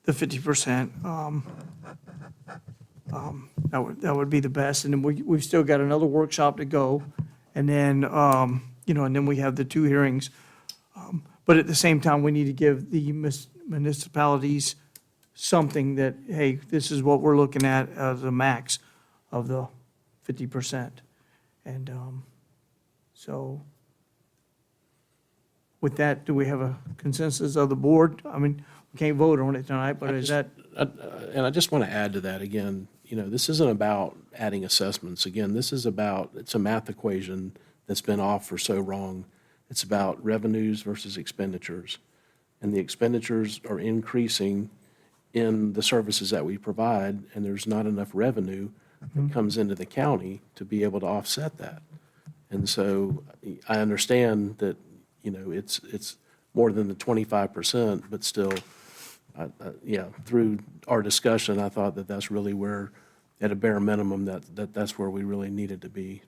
50%. That would be the best. And then we've still got another workshop to go. And then, you know, and then we have the 2 hearings. But at the same time, we need to give the municipalities something that, hey, this is what we're looking at as a max of the 50%. And so with that, do we have a consensus of the board? I mean, we can't vote on it tonight, but is that? And I just want to add to that again, you know, this isn't about adding assessments. Again, this is about, it's a math equation that's been off for so long. It's about revenues versus expenditures. And the expenditures are increasing in the services that we provide, and there's not enough revenue that comes into the county to be able to offset that. And so I understand that, you know, it's more than the 25%, but still, yeah, through our discussion, I thought that that's really where, at a bare minimum, that's where we really needed to be.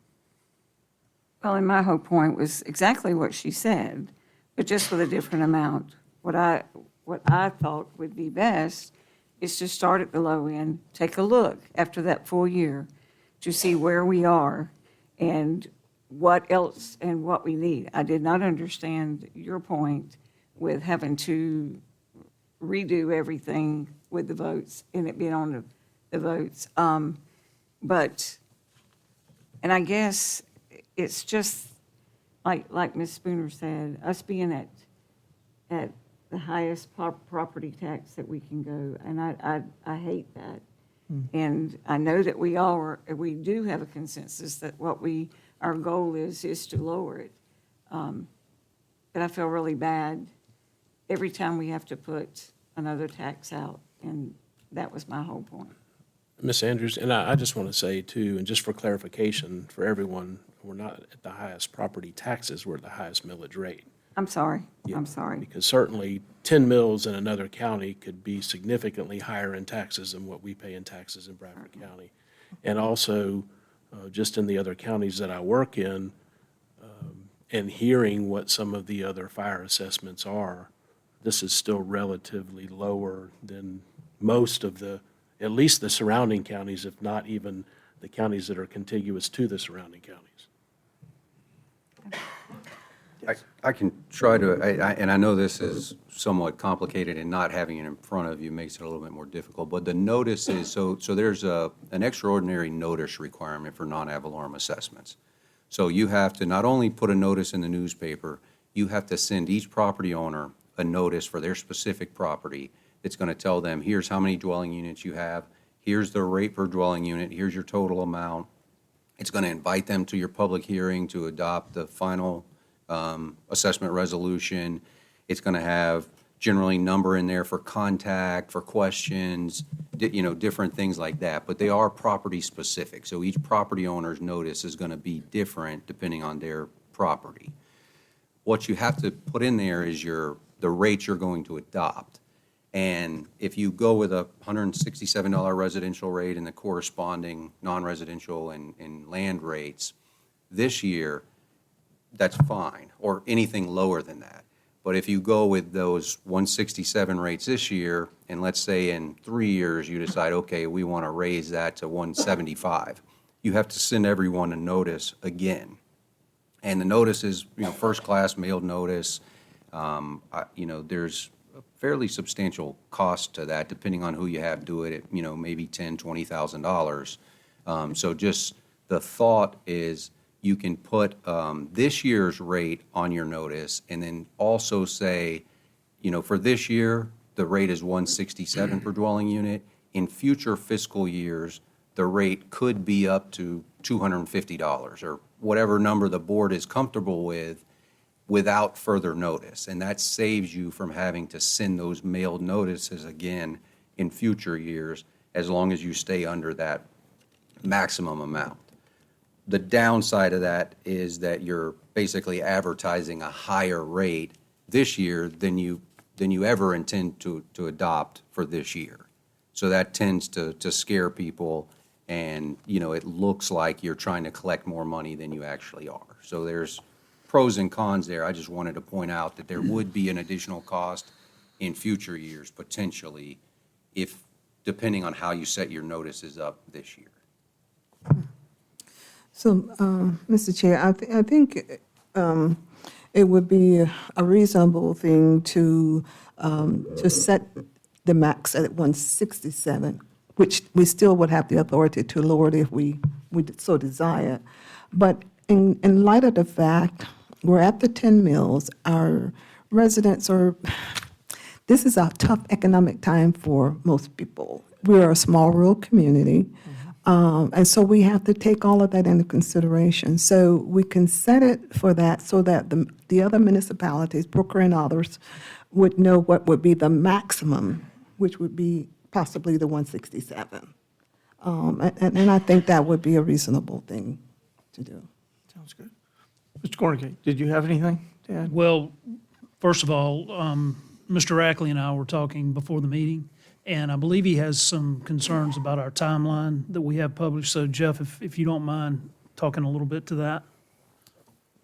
Well, and my whole point was exactly what she said, but just with a different amount. What I thought would be best is to start at the low end, take a look after that full year to see where we are and what else and what we need. I did not understand your point with having to redo everything with the votes and it being on the votes. But, and I guess it's just like Ms. Spooner said, us being at the highest property tax that we can go, and I hate that. And I know that we do have a consensus that our goal is to lower it. But I feel really bad every time we have to put another tax out, and that was my whole point. Ms. Andrews, and I just want to say too, and just for clarification for everyone, we're not at the highest property taxes, we're at the highest millage rate. I'm sorry, Yeah, I'm sorry. Because certainly 10 mills in another county could be significantly higher in taxes than what we pay in taxes in Bradford County. And also, just in the other counties that I work in, and hearing what some of the other fire assessments are, this is still relatively lower than most of at least the surrounding counties, if not even the counties that are contiguous to the surrounding counties. I can try to, and I know this is somewhat complicated, and not having it in front of you makes it a little bit more difficult, but the notice is, so there's an extraordinary notice requirement for non-ad valorem assessments. So you have to not only put a notice in the newspaper, you have to send each property owner a notice for their specific property that's going to tell them, here's how many dwelling units you have, here's the rate per dwelling unit, here's your total amount. It's going to invite them to your public hearing to adopt the final assessment resolution. It's going to have generally number in there for contact, for questions, different things like that. But they are property specific. So each property owner's notice is going to be different depending on their property. What you have to put in there is the rates you're going to adopt. And if you go with a $167 residential rate and the corresponding non-residential and land rates this year, that's fine, or anything lower than that. But if you go with those 167 rates this year, and let's say in 3 years you decide, okay, we want to raise that to 175, you have to send everyone a notice again. And the notice is, first class mailed notice. There's a fairly substantial cost to that, depending on who you have do it at, maybe $10,000, $20,000. So just the thought is, you can put this year's rate on your notice, and then also say, for this year, the rate is 167 per dwelling unit. In future fiscal years, the rate could be up to $250, or whatever number the board is comfortable with, without further notice. And that saves you from having to send those mailed notices again in future years, as long as you stay under that maximum amount. The downside of that is that you're basically advertising a higher rate this year than you ever intend to adopt for this year. So that tends to scare people, and, it looks like you're trying to collect more money than you actually are. So there's pros and cons there. I just wanted to point out that there would be an additional cost in future years, potentially, depending on how you set your notices up this year. So, Mr. Chair, I think it would be a reasonable thing to set the max at 167, which we still would have the authority to lower it if we so desire. But in light of the fact we're at the 10 mills, our residents this is a tough economic time for most people. We're a small rural community. And so we have to take all of that into consideration. So we can set it for that so that the other municipalities, Brooker and others, would know what would be the maximum, which would be possibly the 167. And I think that would be a reasonable thing to do. Sounds good. Mr. Cornick, did you have anything to add? Well, first of all, Mr. Rackley and I were talking before the meeting, and I believe he has some concerns about our timeline that we have published. So Jeff, if you don't mind talking a little bit to that.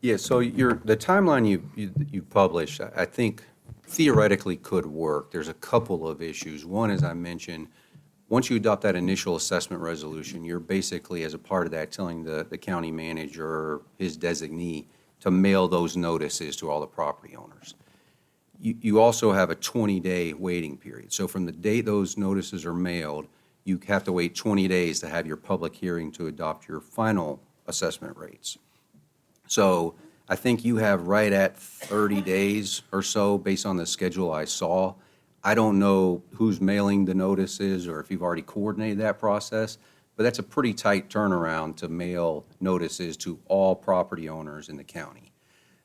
Yeah, so the timeline you published, I think theoretically could work. There's a couple of issues. One, as I mentioned, once you adopt that initial assessment resolution, you're basically, as a part of that, telling the county manager or his designee to mail those notices to all the property owners. You also have a 20-day waiting period. So from the date those notices are mailed, you have to wait 20 days to have your public hearing to adopt your final assessment rates. So I think you have right at 30 days or so based on the schedule I saw. I don't know who's mailing the notices or if you've already coordinated that process, but that's a pretty tight turnaround to mail notices to all property owners in the county.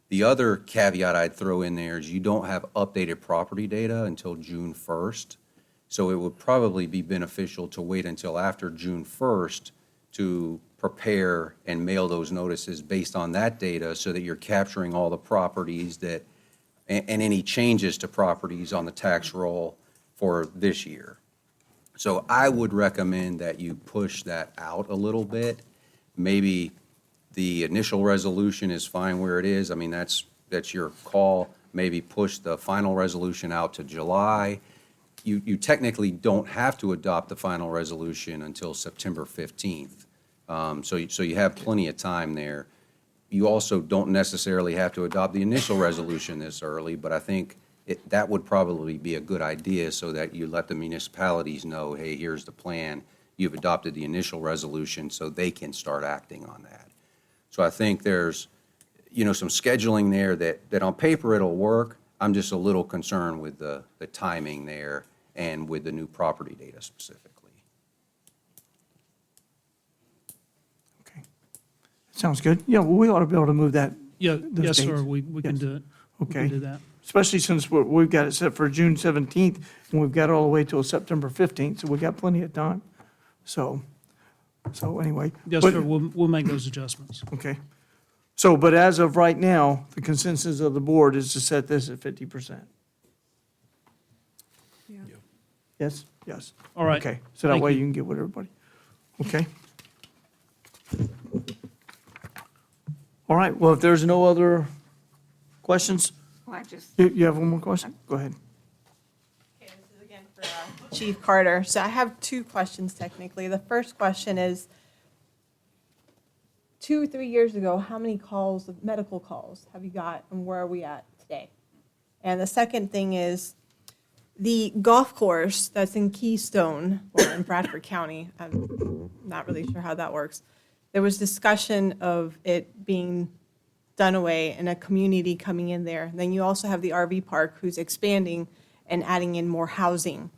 The other caveat I'd throw in there is you don't have updated property data until June 1st. So it would probably be beneficial to wait until after June 1st to prepare and mail those notices based on that data so that you're capturing all the properties that, and any changes to properties on the tax roll for this year. So I would recommend that you push that out a little bit. Maybe the initial resolution is fine where it is. I mean, that's your call. Maybe push the final resolution out to July. You technically don't have to adopt the final resolution until September 15th. So you have plenty of time there. You also don't necessarily have to adopt the initial resolution this early, but I think that would probably be a good idea so that you let the municipalities know, hey, here's the plan. You've adopted the initial resolution so they can start acting on that. So I think there's, some scheduling there that on paper it'll work. I'm just a little concerned with the timing there and with the new property data specifically. Okay. Sounds good. Yeah, well, we ought to be able to move that. Yeah, those yes, sir, dates. we can Yes. do it. We can Okay. do that. Especially since we've got it set for June 17th, and we've got it all the way till September 15th, so we've got plenty of time. So anyway. Yes, but- sir, we'll make those adjustments. Okay. So, but as of right now, the consensus of the board is to set this at 50%. Yes? Yes. All right. Okay, so that Thank way you. you can get with everybody. Okay. All right, well, if there's no other questions, Well, I just, you have one more question? Go ahead. Okay, this is again for Chief Carter. So I have two questions technically. The first question is, 2 or 3 years ago, how many calls, medical calls, have you got, and where are we at today? And the second thing is, the golf course that's in Keystone, or in Bradford County, I'm not really sure how that works. There was discussion of it being done away and a community coming in there. Then you also have the RV park who's expanding and adding in more housing.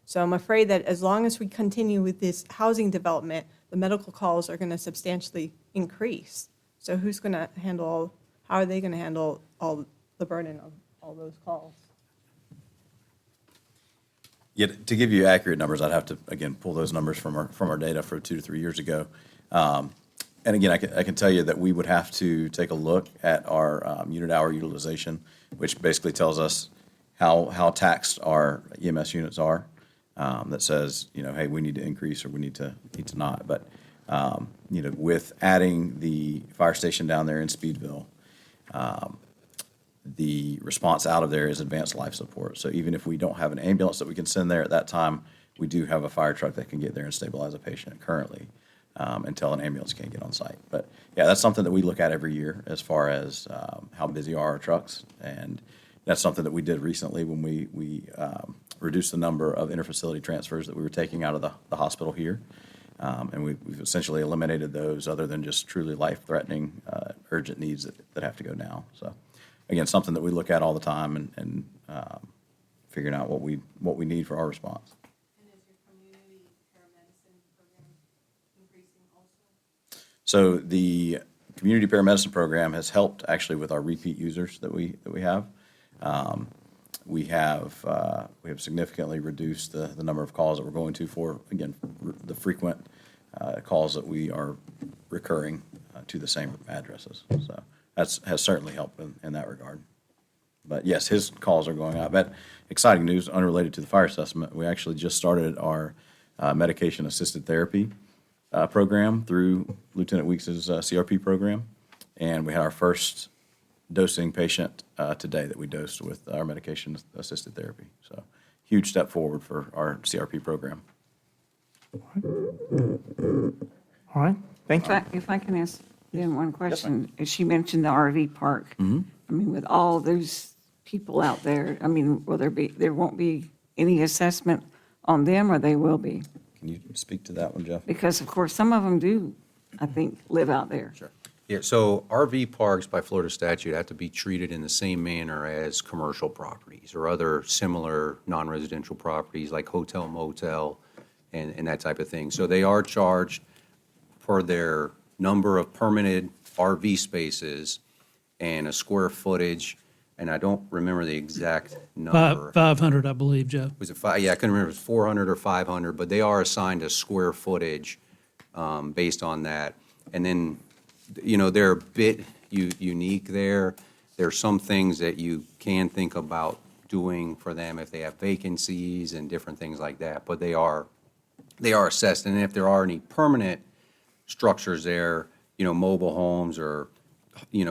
So I'm afraid that as long as we continue with this housing development, the medical calls are going to substantially increase. So who's going to handle, how are they going to handle all the burden of all those calls? Yeah, to give you accurate numbers, I'd have to, again, pull those numbers from our data for 2 to 3 years ago. And again, I can tell you that we would have to take a look at our unit hour utilization, which basically tells us how taxed our EMS units are. That says, hey, we need to increase or we need to not. But, with adding the fire station down there in Speedville, the response out of there is advanced life support. So even if we don't have an ambulance that we can send there at that time, we do have a fire truck that can get there and stabilize a patient currently until an ambulance can get on site. But yeah, that's something that we look at every year as far as how busy are our trucks. And that's something that we did recently when we reduced the number of interfacility transfers that we were taking out of the hospital here. And we've essentially eliminated those other than just truly life-threatening urgent needs that have to go now. So again, something that we look at all the time and figuring out what we need for our response. And is your community paramedicine program increasing also? So the community paramedicine program has helped actually with our repeat users that we have. We have significantly reduced the number of calls that we're going to for, again, the frequent calls that we are recurring to the same addresses. So has certainly helped in that regard. But yes, his calls are going up. But exciting news, unrelated to the fire assessment, we actually just started our medication-assisted therapy program through Lieutenant Weeks's CRP program. And we had our first dosing patient today that we dosed with our medication-assisted therapy. So huge step forward for our CRP program. All right, thank you. if I can ask then one question. She mentioned the RV park. I mean, with all those people out there, I mean, there won't be any assessment on them, or they will be? Can you speak to that one, Jeff? Because, of course, some of them do, I think, live out there. Sure. Yeah, so RV parks by Florida statute have to be treated in the same manner as commercial properties or other similar non-residential properties like hotel, motel, and that type of thing. So they are charged for their number of permitted RV spaces, and a square footage, and I don't remember the exact number. 500, I believe, Jeff. Was it five? Yeah, I couldn't remember if it was 400 or 500, but they are assigned a square footage based on that. And then, they're a bit unique there. There are some things that you can think about doing for them if they have vacancies and different things like that, but they are assessed. And if there are any permanent structures there, mobile homes or,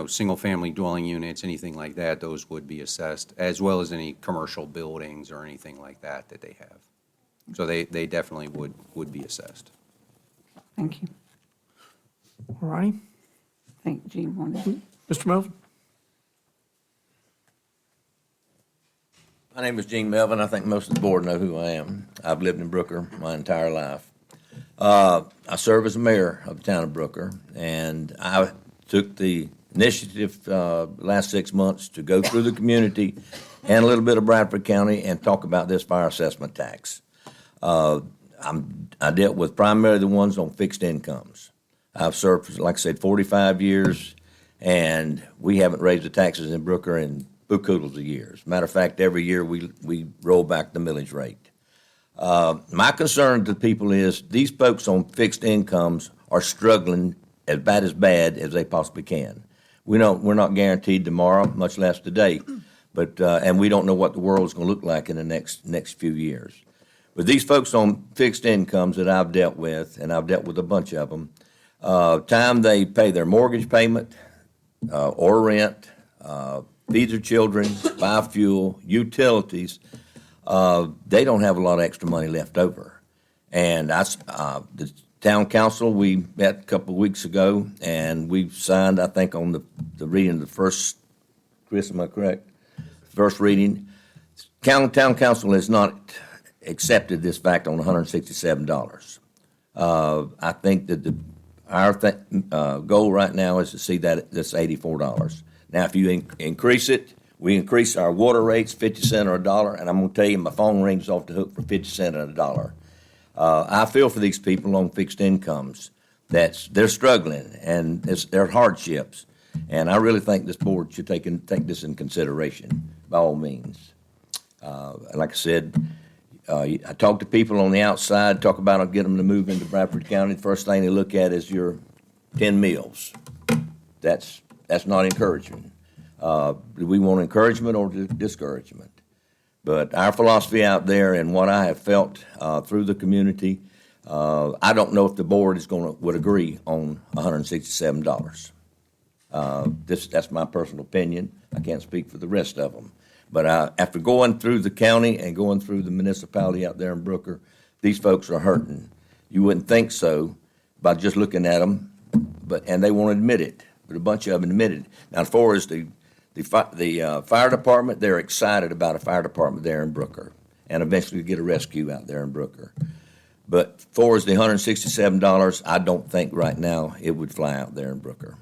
single-family dwelling units, anything like that, those would be assessed, as well as any commercial buildings or anything like that they have. So they definitely would be assessed. Thank you. All righty. Thank you, Gene. Mr. Melvin? My name is Gene Melvin. I think most of the board know who I am. I've lived in Brooker my entire life. I serve as mayor of the town of Brooker, and I took the initiative last 6 months to go through the community and a little bit of Bradford County and talk about this fire assessment tax. I dealt with primarily the ones on fixed incomes. I've served for, like I said, 45 years, and we haven't raised the taxes in Brooker in buku of years. Matter of fact, every year we roll back the millage rate. My concern to people is these folks on fixed incomes are struggling as bad as they possibly can. We're not guaranteed tomorrow, much less today, but and we don't know what the world's going to look like in the next few years. But these folks on fixed incomes that I've dealt with, and I've dealt with a bunch of them, time they pay their mortgage payment or rent, feed their children, buy fuel, utilities, they don't have a lot of extra money left over. And the town council, we met a couple of weeks ago, and we signed, I think, on the reading of the first, Chris, am I correct? First reading. Town council has not accepted this fact on $167. I think that our goal right now is to see that that's $84. Now, if you increase it, we increase our water rates 50 cents or a dollar, and I'm going to tell you, my phone rings off the hook for 50 cents and a dollar. I feel for these people on fixed incomes they're struggling and they're hardships, and I really think this board should take this in consideration by all means. Like I said, I talk to people on the outside, talk about getting them to move into Bradford County. The first thing they look at is your 10 meals. That's not encouragement. Do we want encouragement or discouragement? But our philosophy out there and what I have felt through the community, I don't know if the board would agree on $167. That's my personal opinion. I can't speak for the rest of them. But after going through the county and going through the municipality out there in Brooker, these folks are hurting. You wouldn't think so by just looking at them, and they won't admit it. But a bunch of them admitted it. Now, as far as the fire department, they're excited about a fire department there in Brooker, and eventually get a rescue out there in Brooker. But as far as the $167, I don't think right now it would fly out there in Brooker.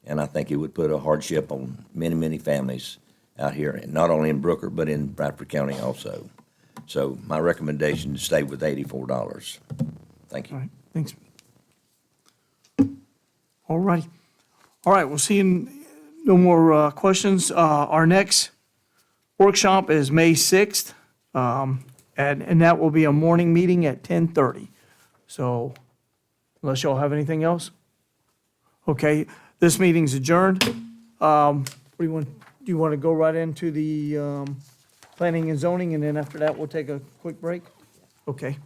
And I think it would put a hardship on many, many families out here, and not only in Brooker, but in Bradford County also. So my recommendation is stay with $84. Thank you. All right, thanks. All righty. All right, we'll see you. No more questions. Our next workshop is May 6th, and that will be a morning meeting at 10:30. So unless y'all have anything else? Okay, this meeting's adjourned. What do you want? Do you want to go right into the planning and zoning, and then after that, we'll take a quick break? Okay.